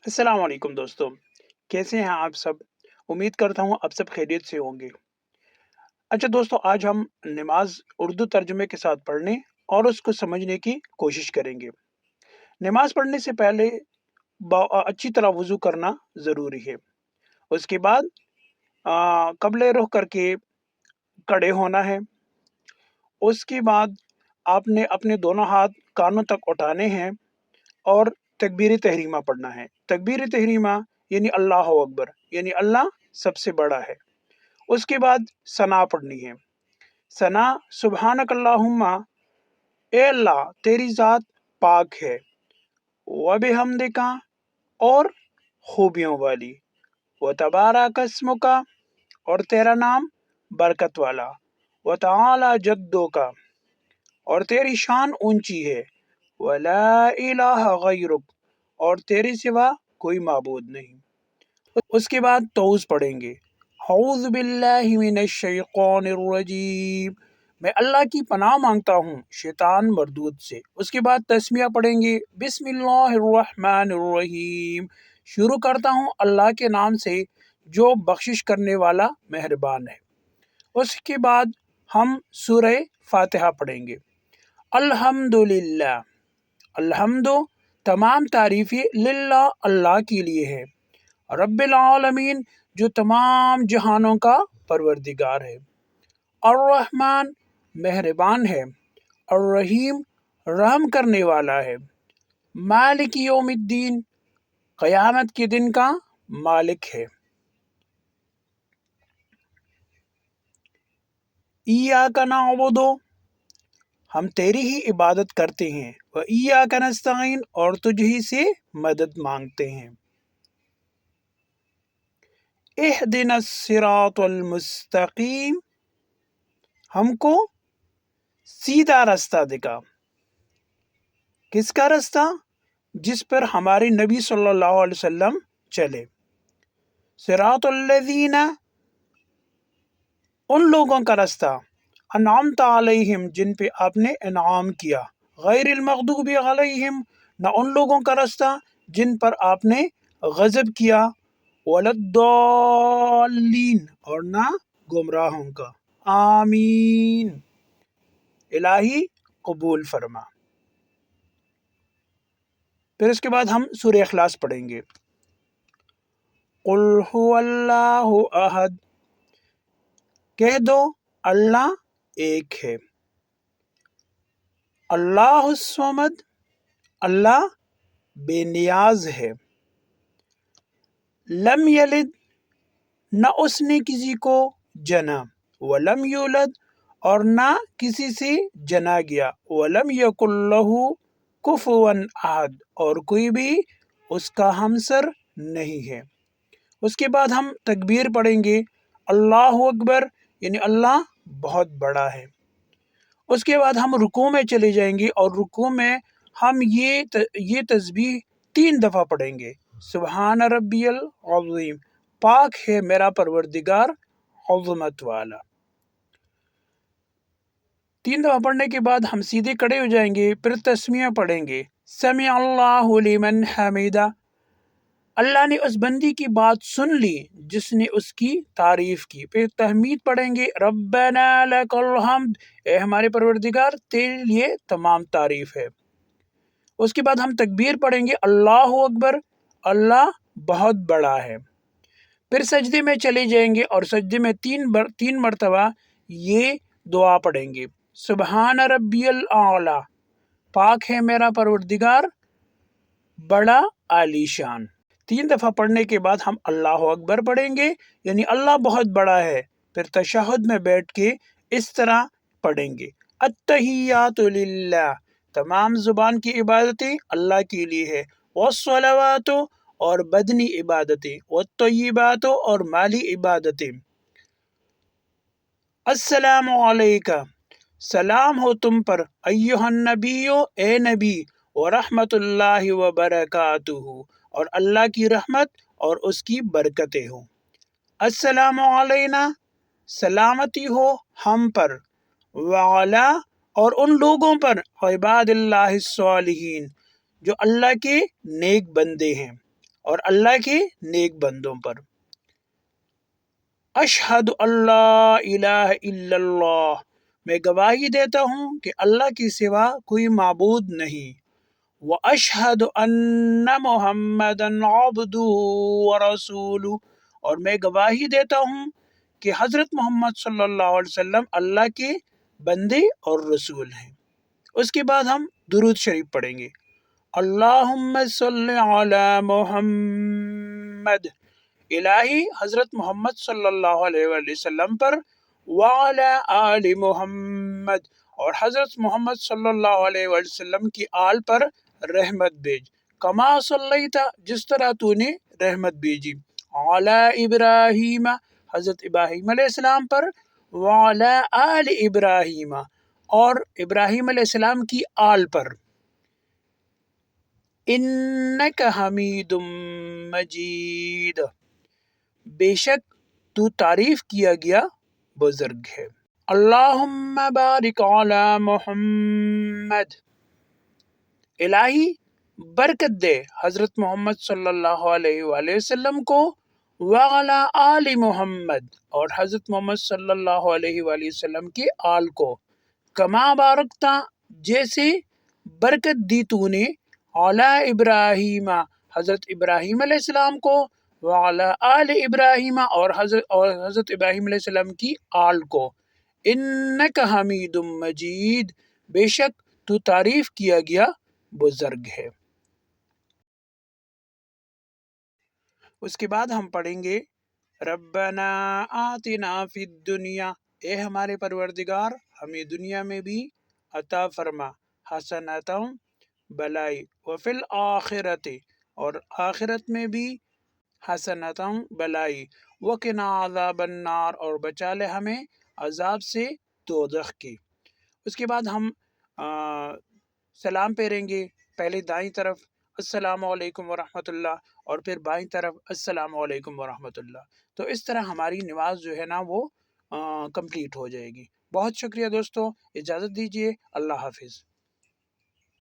अस्सलाम वालेकुम दोस्तों, कैसे हैं आप सब? उम्मीद करता हूँ आप सब खैरियत से होंगे। अच्छा दोस्तों, आज हम नमाज़ उर्दू तर्जुमे के साथ पढ़ने और उसको समझने की कोशिश करेंगे। नमाज़ पढ़ने से पहले अच्छी तरह वज़ू करना ज़रूरी है। उसके बाद क़िबले रुख़ करके खड़े होना है। उसके बाद आपने अपने दोनों हाथ कानों तक उठाने हैं और तकबीर तहरीमा पढ़ना है। तकबीर तहरीमा यानी अल्लाहु अकबर, यानी अल्लाह सबसे बड़ा है। उसके बाद सना पढ़नी है। सना सुबहानक अल्लाहुम्मा, ए अल्लाह तेरी ज़ात पाक है, व बिहम्दिका और खूबियों वाली, व तबारक अस्मुका और तेरा नाम बरकत वाला, व तआला जद्दुका और तेरी शान ऊंची है, व ला इलाहा गैरुक और तेरे सिवा कोई माबूद नहीं। उसके बाद तौज़ पढ़ेंगे। औज़ु बिल्लाहि मिनश शैतानिर रजीम, मैं अल्लाह की पनाह मांगता हूँ शैतान मरदूद से। उसके बाद तस्मिया पढ़ेंगे। बिस्मिल्लाहिर रहमानिर रहीम, शुरू करता हूँ अल्लाह के नाम से जो बख्शिश करने वाला मेहरबान है। उसके बाद हम सूरह फातिहा पढ़ेंगे। अल्हम्दुलिल्लाह, अल्हम्दु तमाम तारीफ़ें लिल्लाह अल्लाह के लिए है, रब्बिल आलमीन जो तमाम जहानों का परवरदिगार है, अर्रहमान मेहरबान है, अर्रहीम रहम करने वाला है, मालिक यौमिद्दीन क़यामत के दिन का मालिक है। इय्याका नअबुदु, हम तेरी ही इबादत करते हैं, व इय्याका नस्तईन और तुझ ही से मदद मांगते हैं। इहदिनस सिरातल मुस्तकीम, हमको सीधा रास्ता दिखा। किसका रास्ता? जिस पर हमारे नबी सल्लल्लाहु अलैहि वसल्लम चले। सिरातुल्लज़ीना, उन लोगों का रास्ता, अनअमत अलैहिम जिन पे आपने इनाम किया, गैरिल मग़दूबि अलैहिम न उन लोगों का रास्ता जिन पर आपने गज़ब किया, वलद्दाल्लीन और ना गुमराहों का। आमीन। इलाही कबूल फरमा। फिर इसके बाद हम सूरह इखलास पढ़ेंगे। कुल हुवल्लाहु अहद, कह दो अल्लाह एक है। अल्लाहुस समद, अल्लाह बेनियाज है। लम यलिद, न उसने किसी को जना, वलम यूलद और ना किसी से जना गया, वलम यकुल लहू कुफुवन अहद और कोई भी उसका हमसर नहीं है। उसके बाद हम तकबीर पढ़ेंगे। अल्लाहु अकबर यानी अल्लाह बहुत बड़ा है। उसके बाद हम रुकू में चले जाएंगे और रुकू में हम ये तस्बीह 3 दफ़ा पढ़ेंगे। सुबहान रब्बियल अज़ीम, पाक है मेरा परवरदिगार अज़मत वाला। 3 दफ़ा पढ़ने के बाद हम सीधे खड़े हो जाएंगे। फिर तस्मिया पढ़ेंगे। समी अल्लाहु लिमन हमीदा, अल्लाह ने उस बंदी की बात सुन ली जिसने उसकी तारीफ की। फिर तहमीद पढ़ेंगे। रब्बना लकल हम्द, ए हमारे परवरदिगार तेरे लिए तमाम तारीफ है। उसके बाद हम तकबीर पढ़ेंगे। अल्लाहु अकबर, अल्लाह बहुत बड़ा है। फिर सजदे में चले जाएंगे और सजदे में 3 मरतबा ये दुआ पढ़ेंगे। सुबहान रब्बियल आला, पाक है मेरा परवरदिगार बड़ा आलीशान। 3 दफ़ा पढ़ने के बाद हम अल्लाह अकबर पढ़ेंगे यानी अल्लाह बहुत बड़ा है। फिर तशहुद में बैठ के इस तरह पढ़ेंगे। अत्तहियातु लिल्लाह, तमाम ज़ुबान की इबादतें अल्लाह के लिए है। वस्सलावातु और बदनी इबादतें, वत्तय्यिबातु और माली इबादतें। अस्सलामु अलैका, सलाम हो तुम पर, अय्युहन नबियो ए नबी, व रहमतुल्लाहि व बरकातुहू और अल्लाह की रहमत और उसकी बरकतें हो। अस्सलामु अलैना, सलामती हो हम पर, व अला और उन लोगों पर, इबादिल्लाहिस सालिहीन जो अल्लाह के नेक बंदे हैं। اور اللہ کے نیک بندوں پر۔ اشہد اللہ الہ الا اللہ، میں گواہی دیتا ہوں کہ اللہ کی سوا کوئی معبود نہیں۔ واشہد ان محمدا عبدہ ورسولہ، اور میں گواہی دیتا ہوں کہ حضرت محمد صلی اللہ علیہ وسلم اللہ کے بندے اور رسول ہیں۔ اس کے بعد ہم درود شریف پڑھیں گے۔ اللہم صلی علی محمد، الہی حضرت محمد صلی اللہ علیہ وآلہ وسلم پر، وعلی آل محمد، اور حضرت محمد صلی اللہ علیہ وآلہ وسلم کی آل پر رحمت بھیج، کما صلیت، جس طرح تو نے رحمت بھیجی، علی ابراہیم، حضرت ابراہیم علیہ السلام پر، وعلی آل ابراہیم، اور ابراہیم علیہ السلام کی آل پر، انک حمید مجید، بے شک تو تعریف کیا گیا بزرگ ہے۔ اللہم بارک علی محمد، الہی برکت دے حضرت محمد صلی اللہ علیہ وآلہ وسلم کو، وعلی آل محمد، اور حضرت محمد صلی اللہ علیہ وآلہ وسلم کی آل کو، کما بارکتا، جیسے برکت دی تو نے، علی ابراہیم، حضرت ابراہیم علیہ السلام کو، وعلی آل ابراہیم، اور حضرت ابراہیم علیہ السلام کی آل کو، انک حمید مجید، بے شک تو تعریف کیا گیا بزرگ ہے۔ اس کے بعد ہم پڑھیں گے ربنا آتنا فی الدنیا، اے ہمارے پروردگار ہمیں دنیا میں بھی عطا فرما، حسنتا بلائی، وفی الآخرت، اور آخرت میں بھی حسنتا بلائی، وقنا عذاب النار، اور بچا لے ہمیں عذاب سے دوزخ کی۔ اس کے بعد ہم سلام پھیریں گے، پہلے دائیں طرف السلام علیکم ورحمۃ اللہ، اور پھر بائیں طرف السلام علیکم ورحمۃ اللہ۔ تو اس طرح ہماری نماز جو ہے نا وہ کمپلیٹ ہو جائے گی۔ بہت شکریہ دوستو، اجازت دیجیے، اللہ حافظ۔